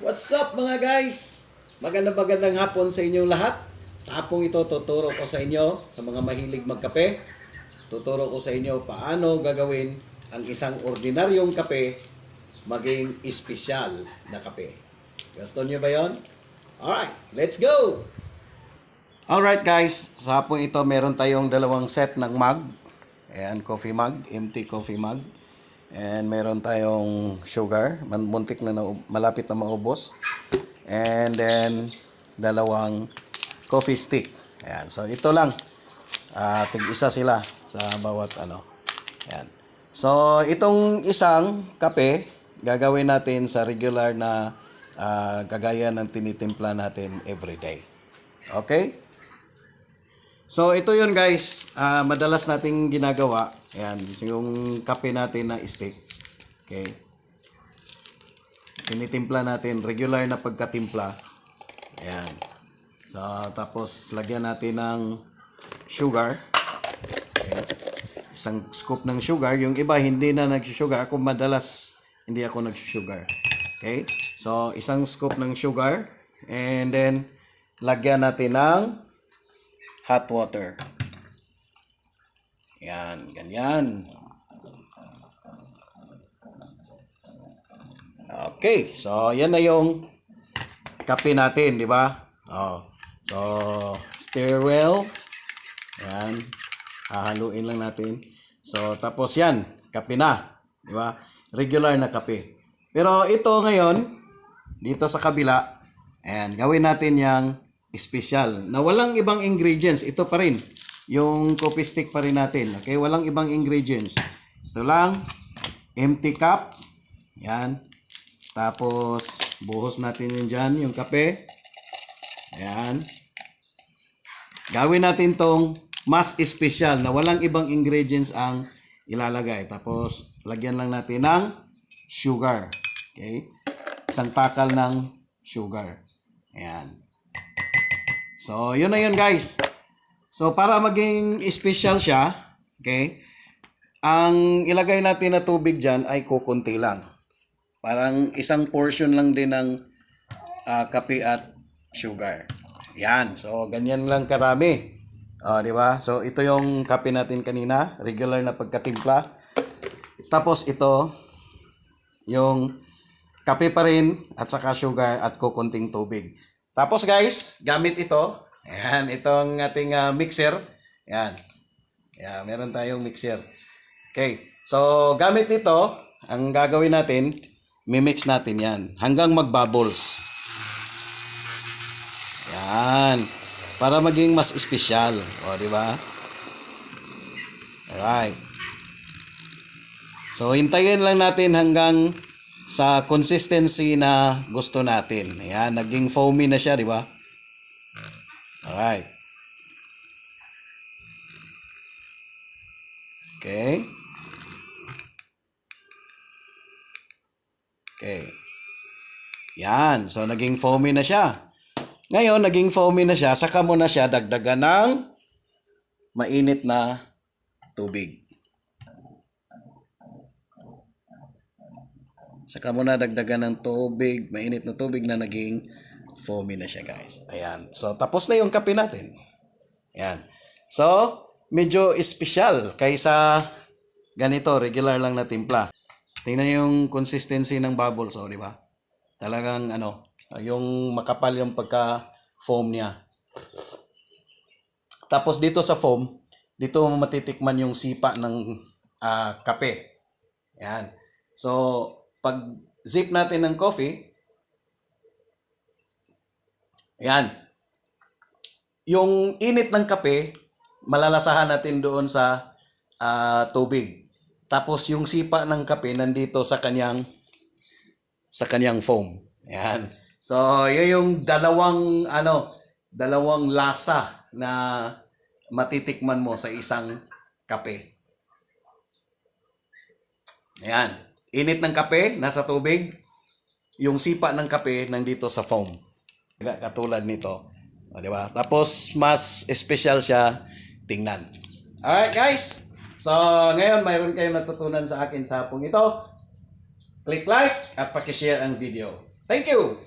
What's up mga guys? Magandang hapon sa inyong lahat. Sa hapong ito tuturo ko sa inyo sa mga mahilig magkape. Tuturo ko sa inyo paano gagawin ang isang ordinaryong kape maging espesyal na kape. Gusto niyo ba 'yon? Alright, let's go! Alright guys, sa hapong ito meron tayong dalawang set ng mug. Ayan, coffee mug, empty coffee mug. And meron tayong sugar, muntik na, malapit na maubos. And then dalawang coffee stick. Ayan, so ito lang. Tig-isa sila sa bawat ano. Ayan. So itong isang kape, gagawin natin sa regular na kagaya ng tinitimpla natin everyday. Okay? So ito yun guys, madalas nating ginagawa. Ayan, yung kape natin na stick. Okay. Tinitimpla natin, regular na pagkatimpla. Ayan. So tapos lagyan natin ng sugar. Okay. Isang scoop ng sugar. Yung iba hindi na nagsusugar. Ako madalas hindi ako nagsusugar. Okay. So isang scoop ng sugar. And then lagyan natin ng hot water. Yan, ganyan. Okay, so yan na yung kape natin, di ba? Oh. So, stir well. Yan. Hahaluin lang natin. So, tapos yan, kape na, di ba? Regular na kape. Pero ito ngayon, dito sa kabila, ayan, gawin natin yung special na walang ibang ingredients. Ito pa rin yung coffee stick pa rin natin. Okay, walang ibang ingredients. Ito lang, empty cup. Yan. Tapos buhos natin yun dyan, yung kape. Yan. Gawin natin tong mas special na walang ibang ingredients ang ilalagay. Tapos lagyan lang natin ng sugar. Okay, isang takal ng sugar. Ayan. So, yun na yun guys. So, para maging special siya, okay, ang ilagay natin na tubig dyan ay kukunti lang. Parang isang portion lang din ng kape at sugar. Yan. So, ganyan lang karami. Di ba? So, ito yung kape natin kanina. Regular na pagkatimpla. Tapos, ito, yung kape pa rin at saka sugar at kukunting tubig. Tapos guys, gamit ito. Ayan, itong ating mixer. Ayan. Ayan, meron tayong mixer. Okay. So, gamit nito, ang gagawin natin, mimix natin yan hanggang mag-bubbles. Ayan. Para maging mas espesyal. O, di ba? Alright. So, hintayin lang natin hanggang sa consistency na gusto natin. Ayan, naging foamy na siya, di ba? Alright. Okay. Okay. Yan. So, naging foamy na siya. Ngayon, naging foamy na siya. Saka mo na siya dagdagan ng mainit na tubig. Saka mo na dagdagan ng tubig, mainit na tubig na naging foamy na siya guys. Ayan. So, tapos na yung kape natin. Ayan. So, medyo espesyal kaysa ganito, regular lang na timpla. Tingnan yung consistency ng bubbles, oh, di ba? Talagang yung makapal yung pagka-foam niya. Tapos dito sa foam, dito matitikman yung sipa ng kape. Ayan. So, pag zip natin ng coffee, ayan, yung init ng kape, malalasahan natin doon sa tubig. Tapos yung sipa ng kape nandito sa kanyang foam. Ayan. So, yun yung dalawang lasa na matitikman mo sa isang kape. Ayan. Init ng kape, nasa tubig. Yung sipa ng kape nandito sa foam. Katulad nito. O, di ba? Tapos, mas special siya tingnan. Alright, guys. So, ngayon, mayroon kayong natutunan sa akin sa hapong ito. Click like at pakishare ang video. Thank you!